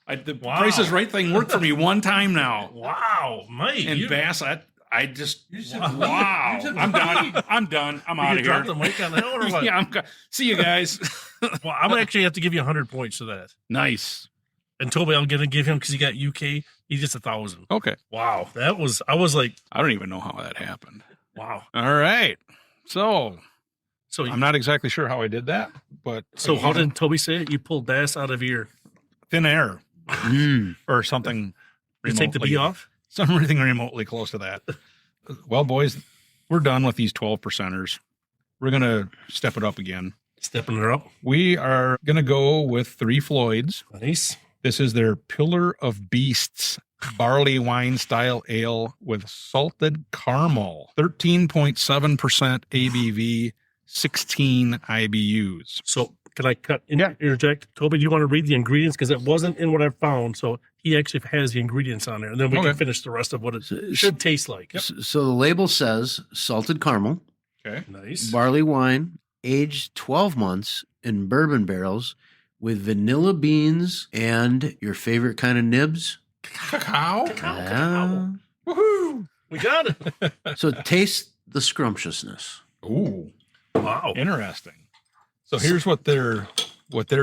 The Price is Right thing worked for me one time now. Wow, mate. And Bass, I just, should- wow. you should- I'm done. I'm done. I'm out You of drop here. the mic on the hill or what? Yeah, see you guys. Well, I'm actually have to give you 100 points to that. Nice. And Toby, I'm going to give him because he got UK. He gets 1,000. Okay. Wow, I was like, I don't even know how that happened. wow. All right. So So, I'm not exactly sure how I did that, but so how did Toby say it? You pulled das out of your. thin air or something. You take the bee off? Something remotely close to that. Well, boys, we're done with these 12 percenters. We're going to step it up again. Stepping her up. We are going to go with 3 Floyds. Nice. This is their Pillar of Beasts Barleywine style ale with salted caramel, 13.7% ABV, 16 IBUs. So can I interject? Toby, do you want to read the ingredients? Because it wasn't in what I found. So he actually has the ingredients on there. And then we can finish the rest of what it should taste like. Yep. So the label says salted caramel, Okay. Nice. barley wine, aged 12 months in bourbon barrels with vanilla beans and your favorite kind of nibs. Cacao. Yeah. Woohoo. We got it. So taste the scrumptiousness. Ooh. Wow. Interesting. So here's what their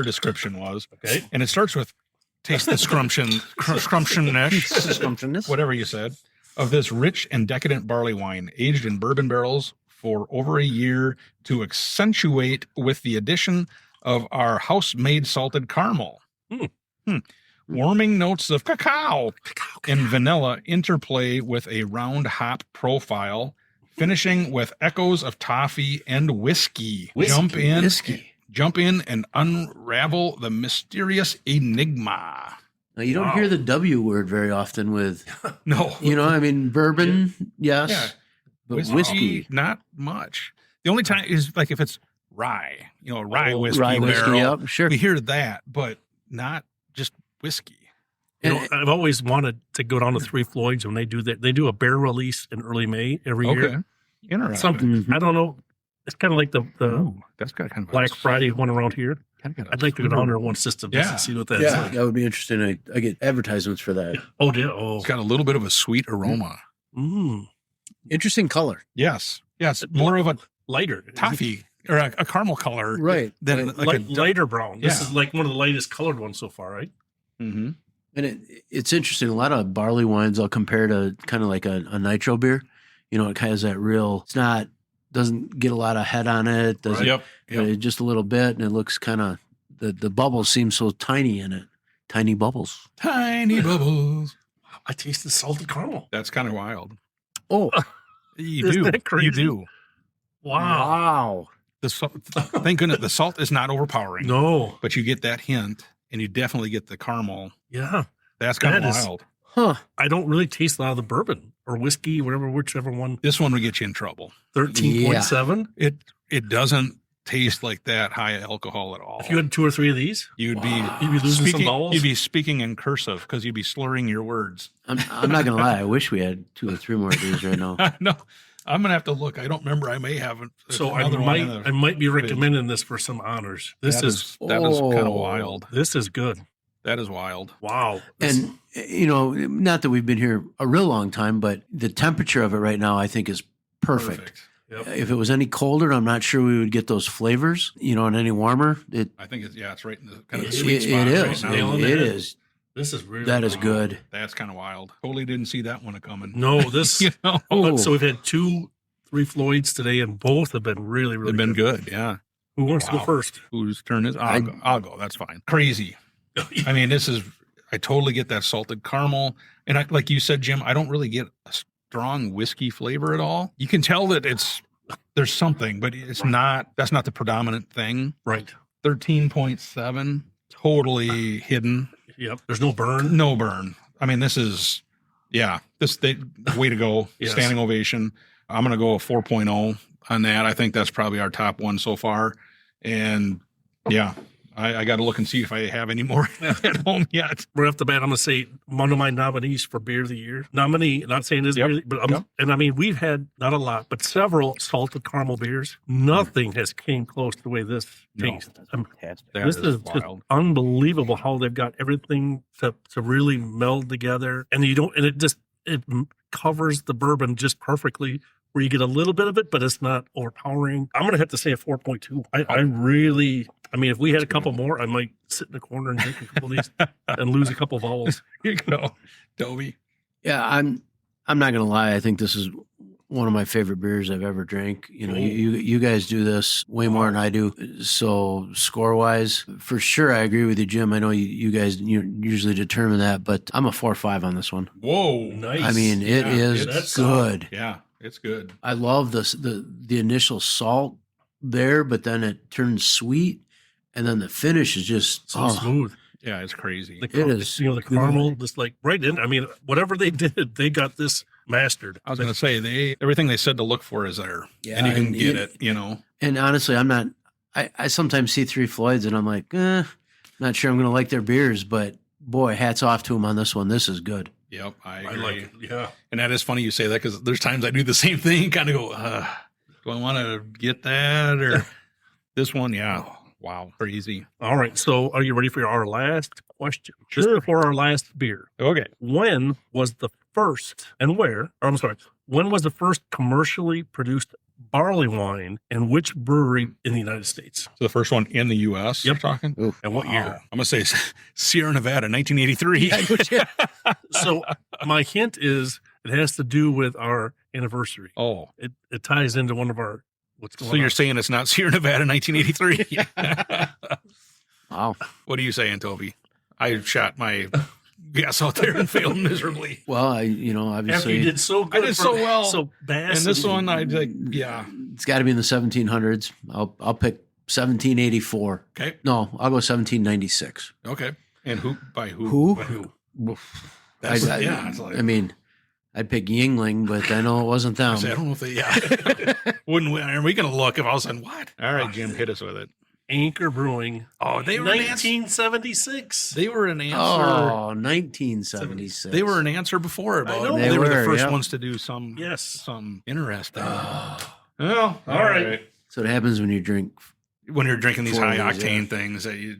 description was. Okay. And it starts with taste the scrumptionness, Scrumptiousness. whatever you said, of this rich and decadent barley wine aged in bourbon barrels for over a year to accentuate with the addition of our house-made salted caramel. Warming notes of cacao and vanilla interplay with a round hop profile, finishing with echoes of toffee and whiskey. Jump in and unravel the mysterious enigma. Now, you don't hear the W word very often with, No. I mean, bourbon, yes, Yeah. but whiskey. Not much. The only time is like if it's rye, rye whiskey Rye whiskey, barrel. yep, sure. We hear that, but not just whiskey. I've always wanted to go down to 3 Floyds when they do that. They do a bear release in early May every year. Interesting. Something, I don't know. It's kind of like the That's got kind of Black Friday one around here. I'd like to go down there one system just to see what that's like. That would be interesting. I get advertisements for that. Oh, yeah. Oh. It's got a little bit of a sweet aroma. Interesting color. Yes. More of a Lighter. toffee or a caramel color. Right. Than Lighter brown. This Yeah. is like one of the lightest colored ones so far, right? Mm-hmm. And it's interesting. A lot of barley wines I'll compare to kind of like a nitro beer. It kind of has that real, doesn't get a lot of head on it. Doesn't, Yep. just a little bit. And it looks kind of, the bubbles seem so tiny in it. Tiny bubbles. Tiny bubbles. I tasted salted caramel. That's kind of wild. Oh, You Isn't do. that crazy? You do. Wow. Thank goodness the salt is not overpowering. No. But you get that hint, and you definitely get the caramel. Yeah. That's kind of That is- wild. huh. I don't really taste a lot of the bourbon or whiskey, whichever one. This one would get you in trouble. 13.7. It doesn't taste like that high alcohol at all. If you had 2 or 3 of these, You'd you'd be losing some vowels. You'd be speaking in cursive because you'd be slurring your words. I'm not going to lie. I wish we had 2 or 3 more of these right now. No, I'm gonna have to look. I don't remember. I may have. So I another one in might the I might be fridge. recommending this for some honors. This That is that is kind of Oh. wild. this is good. That is wild. Wow. And, not that we've been here a real long time, but the temperature of it right now, I think, is perfect. Yep. If it was any colder, I'm not sure we would get those flavors, and any warmer. I think it's right in the kind of the sweet It spot. is. Right Nail now. in the It head. is. This is really That is good. That's kind of wild. Totally didn't see that one coming. No, this Oh. so we've had 3 Floyds today and both have been really, really They've been good. Yeah. Who wants to go Wow. first? Whose turn is? I'll go. That's fine. Crazy. I mean, I totally get that salted caramel. And like you said, Jim, I don't really get a strong whiskey flavor at all. You can tell that there's something, but that's not the predominant thing. Right. 13.7, totally hidden. Yep. There's no burn. No burn. I mean, way to go. Yes. Standing ovation. I'm going to go a 4.0 on that. I think that's probably our top one so far. And yeah, I got to look and see if I have any more at home yet. Right off the bat, I'm going to say one of my nominees for Beer of the Year. Not saying this, Yep. but and I mean, we've had not a lot, but several salted caramel beers. Nothing has came close to the way this No. tastes. Fantastic. That This is is just wild. unbelievable how they've got everything to really meld together, and it covers the bourbon just perfectly. Where you get a little bit of it, but it's not overpowering. I'm gonna have to say a 4.2. I mean, if we had a couple more, I might sit in the corner and drink a couple of these and lose a couple vowels. Here you go, Toby. Yeah, I'm not going to lie. I think this is one of my favorite beers I've ever drank. You know, you guys do this way more than I do. So score wise, for sure, I agree with you, Jim. I know you guys usually determine that, but I'm a 4.5 on this one. Whoa. Nice. I mean, it is good. Yeah, it's good. I love the initial salt there, but then it turns sweet, and then the finish is just so smooth. Yeah, it's crazy. It is. You know, the caramel, just like right in. I mean, whatever they did, they got this mastered. I was going to say, everything they said to look for is there. Yeah, and you can get it, you know. And honestly, I sometimes see Three Floyds and I'm like, not sure I'm going to like their beers, but boy, hats off to them on this one. This is good. Yep, I agree. like it. Yeah. And that is funny you say that because there's times I do the same thing, kind of go, do I want to get that or this one? Yeah. Wow, crazy. All right. So are you ready for our last question? Just before our last beer. Okay. When was the first and where, or I'm sorry, when was the first commercially produced barley wine and which brewery in the United States? So the first one in the U.S. Yep. You're talking? Oof. And what year? I'm going to say Sierra Nevada, 1983. So my hint is it has to do with our anniversary. Oh. It ties into one of our, what's going on. So you're saying it's not Sierra Nevada, 1983? Wow. What are you saying, Toby? I shot my guess out there and failed miserably. Well, After obviously, you did so good. I did so well. So bad. And this one, I like, yeah. it's got to be in the 1700s. I'll pick 1784. Okay. No, I'll go 1796. Okay. And who? By who? Who? By who? I, That's, I, yeah. It's like, I mean, I'd pick Yingling, but I know it wasn't them. I don't know if they, yeah. Wouldn't we? Are we going to look if all of a sudden, what? All right, Jim, hit us with it. Anchor Brewing. Oh, they were 1976. They were an answer. Oh, 1976. They were an answer before about know. it. They They were the were, first yeah. ones to do some interesting. Well, all right. So it happens when you drink. When you're drinking these 40s, high octane yeah. things, that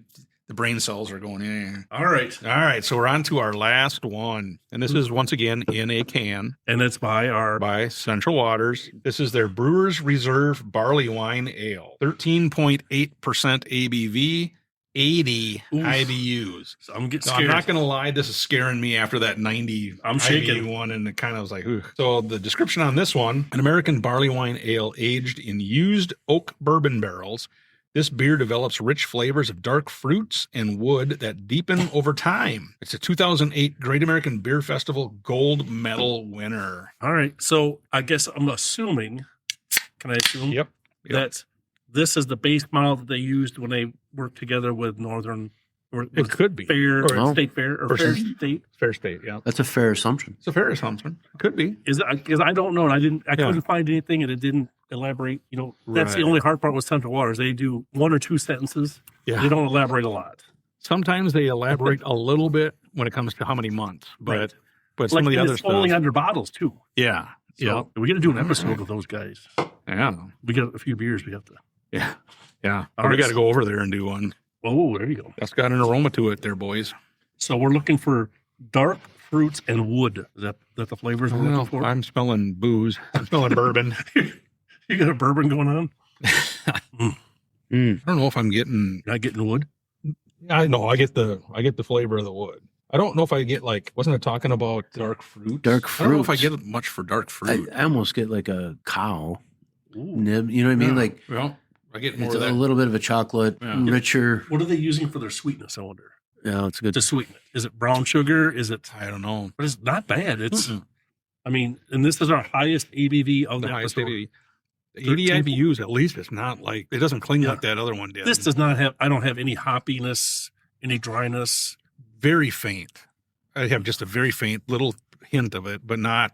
the brain cells are going in. All right. All right, so we're on to our last one, and this is once again in a can And it's by Central Waters. This is their Brewers Reserve Barleywine Ale, 13.8% ABV, 80 IBUs. So I'm getting So scared. I'm not going to lie, this is scaring me after that 90 I'm shaking. IBU one, and it kind of was like, ugh. So the description on this one, an American barley wine ale aged in used oak bourbon barrels. This beer develops rich flavors of dark fruits and wood that deepen over time. It's a 2008 Great American Beer Festival gold medal winner. All right. So I guess I'm assuming, can I assume? Yep. That this is the base model that they used when they worked together with Northern, or It could be. Fair, Or State Fair, or Fair State. Fair State, yeah. That's a fair assumption. It's a fair assumption. It could be. Is it, because I don't know, and I couldn't find anything, and it didn't elaborate. You know, that's the Right. only hard part with Central Waters. They do one or two sentences. Yeah. They don't elaborate a lot. Sometimes they elaborate a little bit when it comes to how many months, but Right. but some of the and other it's stuff. only under bottles too. Yeah. So we got to do an episode with those guys. Yeah. We got a few beers. We have to. Yeah. Yeah. All We right. got to go over there and do one. Oh, there you go. That's got an aroma to it there, boys. So we're looking for dark fruits and wood. Is that the flavors we're looking for? I'm smelling booze. I'm smelling bourbon. You got a bourbon going on? I don't know if I'm getting. Not getting wood? I know I get the flavor of the wood. I don't know if I get wasn't it talking about dark fruit? Dark I don't know if I fruits. get much for dark fruit. I almost get like a cow Ooh. nib. You know what I mean? Yeah. Like Well, I get more it's of a that. little bit of a chocolate, Yeah. richer. What are they using for their sweetness, I wonder? Yeah, it's good. To sweeten it. Is it brown sugar? Is it, I don't know. but it's not bad. It's, Mm-mm. I mean, and this is our highest ABV of The the highest episode. ABV. 80 IBUs at least. It's not like it doesn't cling Yeah. like that other one did. This does not have, I don't have any hoppiness, any dryness. very faint. I have just a very faint little hint of it, but not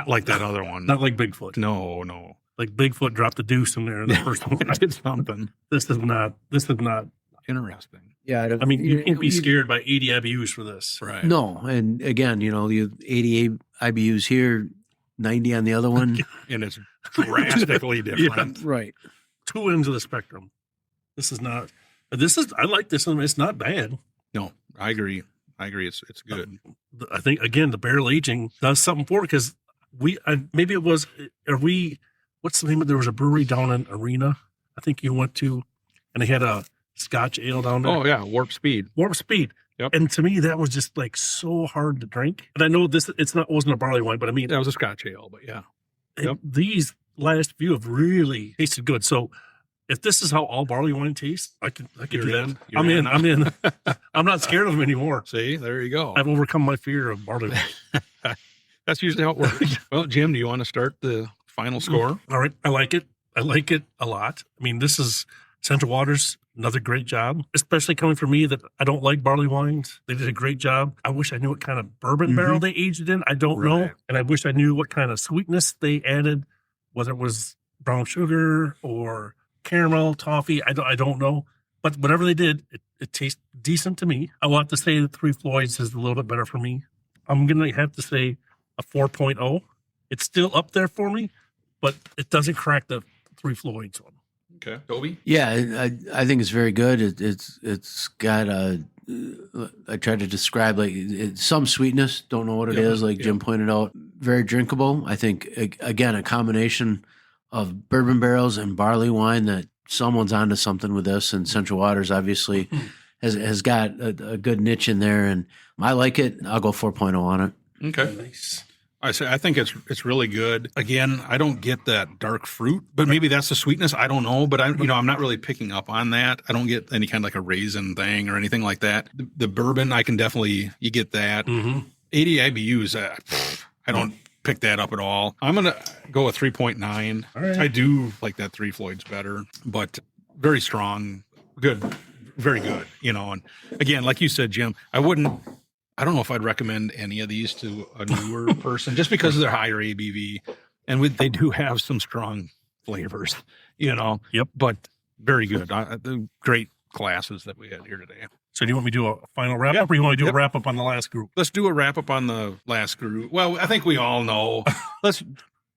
like that other one. Not like Bigfoot. No. Like Bigfoot dropped the deuce in there in the first one. It's something This is not, interesting. Yeah, I mean, you can't be scared by 80 IBUs for this. Right. No, and again, the 88 IBUs here, 90 on the other one. And it's drastically different. Right. Two ends of the spectrum. I like this one. It's not bad. No, I agree. It's good. I think, again, the barrel aging does something for it because maybe it was, what's the name of, there was a brewery down in Arena, I think you went to, and they had a Scotch ale down there. Oh yeah, Warp Speed. Warp Speed. Yep. And to me, that was just like so hard to drink. And I know wasn't a barley wine, but I mean, That was a Scotch ale, but yeah. Yep. These last few have really tasted good. So if this is how all barley wine tastes, I can You're do in. that. You're I'm in. in. I'm in. I'm not scared of them anymore. See, there you go. I've overcome my fear of barley wine. That's usually how it works. Well, Jim, do you want to start the final score? All right. I like it. I like it a lot. I mean, this is Central Waters, another great job, especially coming from me that I don't like barley wines. They did a great job. I wish I knew what kind of bourbon barrel they aged it in. I don't know. And I wish I knew what kind of sweetness they added, whether it was brown sugar or caramel, toffee. I don't know. But whatever they did, it tastes decent to me. I want to say the Three Floyds is a little bit better for me. I'm going to have to say a 4.0. It's still up there for me, but it doesn't crack the Three Floyds one. Okay. Toby? Yeah, I think it's very good. It's got I tried to describe some sweetness. Don't know what it is. Like Jim pointed out, very drinkable. I think again a combination of bourbon barrels and barley wine that someone's onto something with this. And Central Waters obviously has got a good niche in there, and I like it. I'll go 4.0 on it. Okay. Nice. I think it's really good. Again, I don't get that dark fruit, but maybe that's the sweetness. I don't know, but I'm not really picking up on that. I don't get any kind of like a raisin thing or anything like that. The bourbon, I can definitely, you get that. 80 IBUs, I don't pick that up at all. I'm going to go with 3.9. All right. I do like that Three Floyds better, but very strong, good, very good, and again, like you said, Jim, I don't know if I'd recommend any of these to a newer person just because of their higher ABV. And they do have some strong flavors, Yep. but very good. The great classes that we had here today. So do you want me to do a final wrap up, or you want to do a wrap up on the last group? Let's do a wrap up on the last group. Well, I think we all know. Let's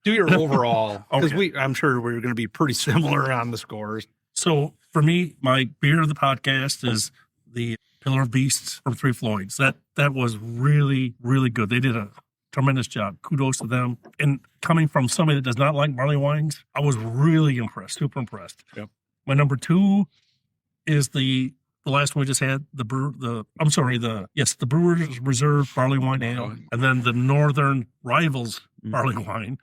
do your overall, because I'm sure we're going to be pretty similar on the scores. So for me, my beer of the podcast is the Pillar of Beasts from Three Floyds. That was really, really good. They did a tremendous job. Kudos to them. And coming from somebody that does not like barley wines, I was really impressed, super impressed. Yep. My number 2 is the last one we just had, the Brewer's Reserve Barley Wine Ale, and then the Northern Rivals Barley Wine.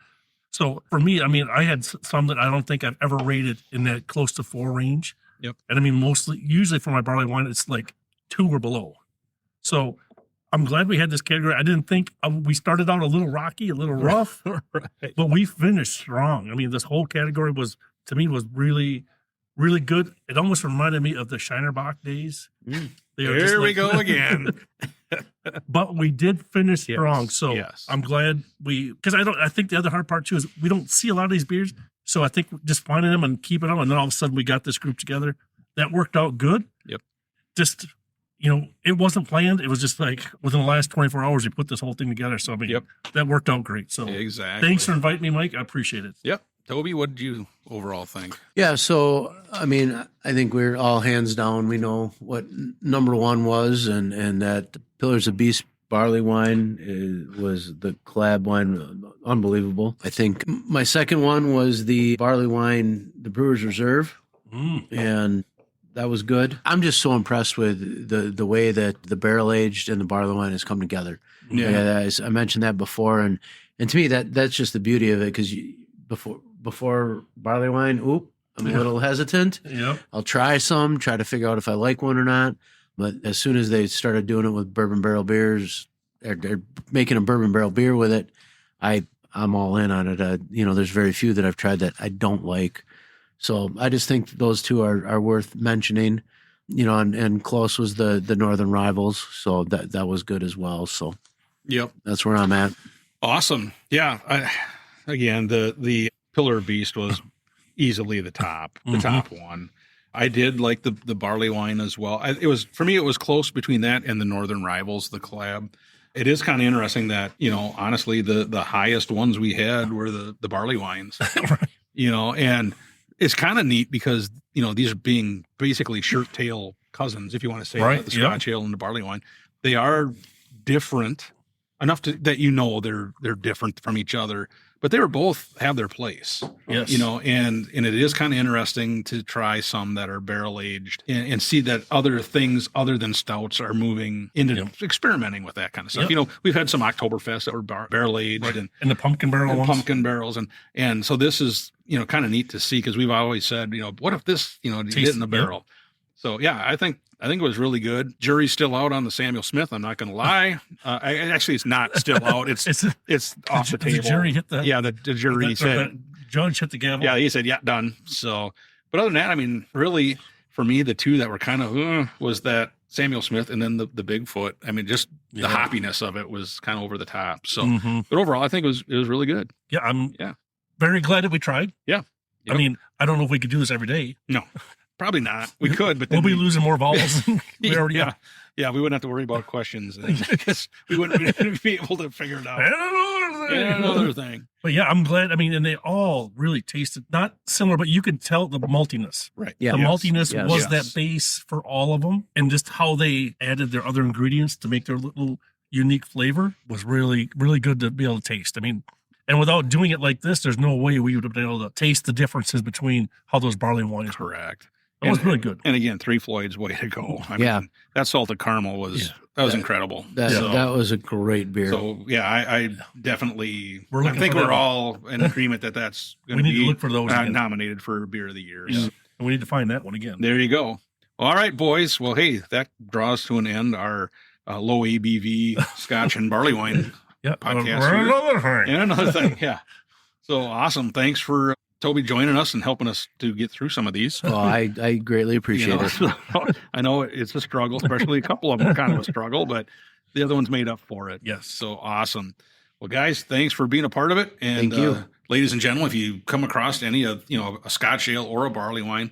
So for me, I mean, I had some that I don't think I've ever rated in that close to 4 range. Yep. And I mean, usually for my barley wine, it's like 2 or below. So I'm glad we had this category. I didn't think we started out a little rocky, a little rough, Right. but we finished strong. I mean, this whole category was really, really good. It almost reminded me of the Shinerbach days. Here we go again. But we did finish strong. So yes. I'm glad because I think the other hard part too is we don't see a lot of these beers. So I think just finding them and keeping them, and then all of a sudden we got this group together. That worked out good. Yep. Just, it wasn't planned. It was just like within the last 24 hours, we put this whole thing together. So I mean, that worked out great. So exactly. Thanks for inviting me, Mike. I appreciate it. Yep. Toby, what did you overall think? Yeah, so I mean, I think we're all hands down. We know what number 1 was, and that Pillars of Beast barley wine was the collab wine, unbelievable. I think my second one was the barley wine, the Brewer's Reserve, and that was good. I'm just so impressed with the way that the barrel aged and the barley wine has come together. Yeah, I mentioned that before, and to me that's just the beauty of it, because before barley wine, I'm a little hesitant. Yep. I'll try to figure out if I like one or not. But as soon as they started doing it with bourbon barrel beers, they're making a bourbon barrel beer with it, I'm all in on it. There's very few that I've tried that I don't like. So I just think those two are worth mentioning. And close was the Northern Rivals, so that was good as well. So yep, that's where I'm at. Awesome. Yeah. Again, the Pillar of Beast was easily the top one. I did like the barley wine as well. For me, it was close between that and the Northern Rivals, the collab. It is kind of interesting that, honestly, the highest ones we had were the barley wines, Right. And it's kind of neat because, these are being basically shirt tail cousins, if you want to say Right. that, the Scotch ale and the barley wine. They are different. enough that you know they're different from each other, but they were both have their place. Yes. You know, and it is kind of interesting to try some that are barrel aged and see that other things other than stouts are moving into experimenting with that kind of stuff. Yep. You know, we've had some Oktoberfest that were barrel aged and the pumpkin barrel ones. pumpkin barrels, and so this is, you know, kind of neat to see, because we've always said, you know, what if this, you know, did in the barrel? So yeah, I think it was really good. Jury's still out on the Samuel Smith. I'm not going to lie. Actually, it's not still out. It's off the table. The jury hit the the jury said, the judge hit the gavel. yeah, he said, yeah, done. So, but other than that, I mean, really, for me, the two that were kind of was that Samuel Smith and then the Bigfoot. I mean, just the hoppiness of it was kind of over the top. So, but overall, I think it was really good. Yeah, I'm very glad that we tried. Yeah. Yep. I mean, I don't know if we could do this every day. No. Probably not. We could, but we'll be losing more vowels. We already yeah, we wouldn't have to worry about questions because we wouldn't be able to figure it out. Another thing. But yeah, I'm glad. I mean, and they all really tasted not similar, but you could tell the maltiness. Right. Yeah. The maltiness was Yes. that base for all of them, and just how they added their other ingredients to make their little unique flavor was really, really good to be able to taste. I mean, and without doing it like this, there's no way we would have been able to taste the differences between how those barley wines were. Correct. That was really good. And again, Three Floyds, way to go. I mean, that salted caramel was incredible. That was a great beer. So yeah, I definitely. We're I looking think for we're that. all in agreement that's going We to need be to look for those again. nominated for Beer of the Year. Yeah. So And we need to find that one again. there you go. All right, boys. Well, hey, that draws to an end our low ABV Scotch and barley wine Yeah. podcast We're here. another thing. and another thing. Yeah. So awesome. Thanks for Toby joining us and helping us to get through some of these. Well, I greatly appreciate it. I know it's a struggle, especially a couple of them are kind of a struggle, but the other one's made up for it. Yes. So awesome. Well, guys, thanks for being a part of it. And Thank you. Ladies and gentlemen, if you come across any of, you know, a Scotch ale or a barley wine,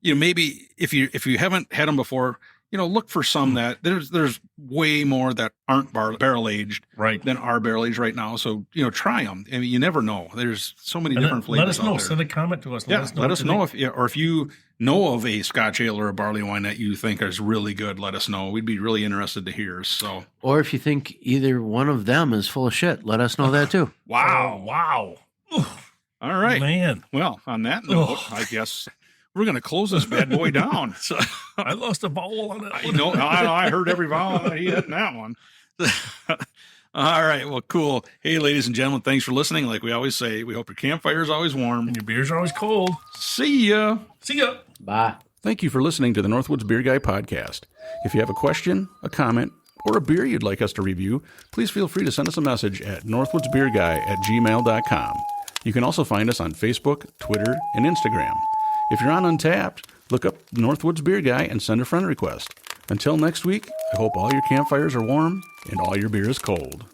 you know, maybe if you haven't had them before, you know, look for some that there's way more that aren't barrel aged Right. than are barrel aged right now. So, you know, try them. I mean, you never know. There's so many different flavors. Let us know. out there. Send a comment to us. Yeah, let us know if you know of a Scotch ale or a barley wine that you think is really good. Let us know. We'd be really interested to hear. So, Or if you think either one of them is full of shit, let us know that too. wow. Wow. All right. Man. Well, on that note, I guess we're going to close this bad boy down. So, I lost a vowel on that I one. know. I heard every vowel that he had in that one. All right. Well, cool. Hey, ladies and gentlemen, thanks for listening. Like we always say, we hope your campfire is always warm. And your beers are always cold. See ya. See ya. Bye. Thank you for listening to the Northwoods Beer Guy podcast. If you have a question, a comment, or a beer you'd like us to review, please feel free to send us a message at northwoodsbeerguy@gmail.com. You can also find us on Facebook, Twitter, and Instagram. If you're on Untapped, look up Northwoods Beer Guy and send a friend request. Until next week, I hope all your campfires are warm and all your beer is cold.